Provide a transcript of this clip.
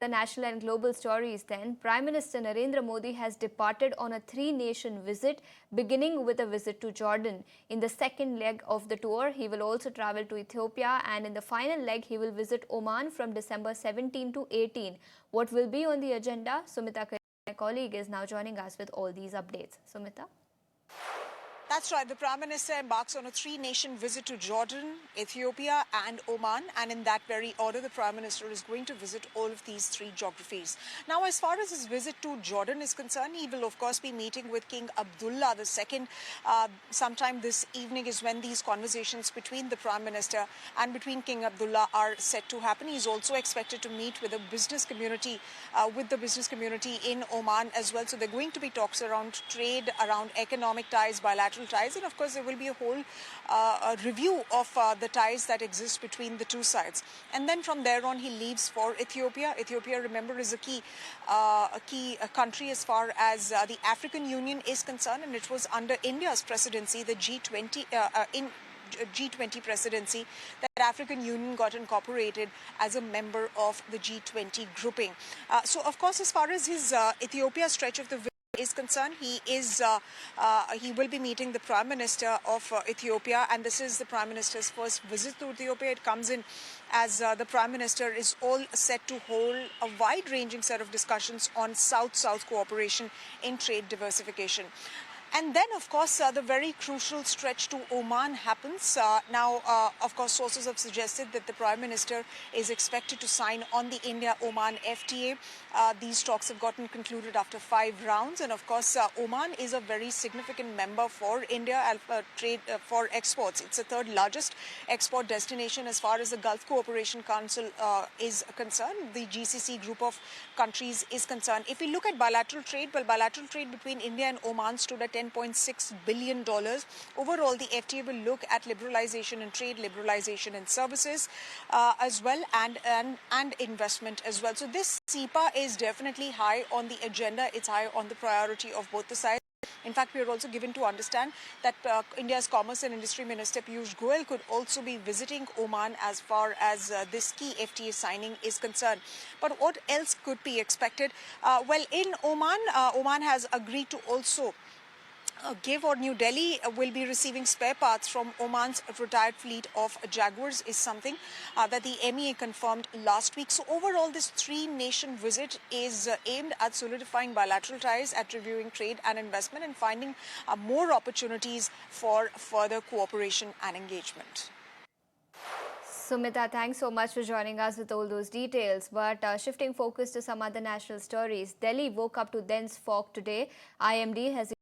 The national and global stories then, Prime Minister Narendra Modi has departed on a three-nation visit, beginning with a visit to Jordan. In the second leg of the tour, he will also travel to Ethiopia, and in the final leg, he will visit Oman from December 17 to 18. What will be on the agenda? Sumita, my colleague, is now joining us with all these updates. Sumita? That's right. The Prime Minister embarks on a three-nation visit to Jordan, Ethiopia and Oman. And in that very order, the Prime Minister is going to visit all of these three geographies. Now, as far as his visit to Jordan is concerned, he will, of course, be meeting with King Abdullah II. Sometime this evening is when these conversations between the Prime Minister and between King Abdullah are set to happen. He's also expected to meet with the business community, in Oman as well. So there are going to be talks around trade, around economic ties, bilateral ties, and of course there will be a whole review of the ties that exist between the two sides. And then from there on he leaves for Ethiopia. Ethiopia, remember, is a key country as far as the African Union is concerned, and it was under India's presidency, the G20 presidency, that African Union got incorporated as a member of the G20 grouping. So of course, as far as his Ethiopia stretch of the is concerned, he will be meeting the Prime Minister of Ethiopia, and this is the Prime Minister's first visit to Ethiopia. It comes in as the Prime Minister is all set to hold a wide-ranging set of discussions on South-South cooperation in trade diversification. And then, of course, the very crucial stretch to Oman happens. Of course, sources have suggested that the Prime Minister is expected to sign on the India-Oman FTA. These talks have gotten concluded after 5 rounds. And, of course, Oman is a very significant member for India trade for exports. It's the third largest export destination as far as the Gulf Cooperation Council is concerned. The GCC group of countries is concerned. If we look at bilateral trade, well, bilateral trade between India and Oman stood at $10.6 billion. Overall, the FTA will look at liberalisation in trade, liberalisation in services as well, and investment as well. So this CEPA is definitely high on the agenda. It's high on the priority of both the sides. In fact, we are also given to understand that India's Commerce and Industry Minister Piyush Goyal could also be visiting Oman as far as this key FTA signing is concerned. But what else could be expected? Well, in Oman, Oman has agreed to also New Delhi will be receiving spare parts from Oman's retired fleet of Jaguars is something that the MEA confirmed last week. So overall, this three-nation visit is aimed at solidifying bilateral ties, at reviewing trade and investment, and finding more opportunities for further cooperation and engagement. Sumita, thanks so much for joining us with all those details. But shifting focus to some other national stories, Delhi woke up to dense fog today. IMD has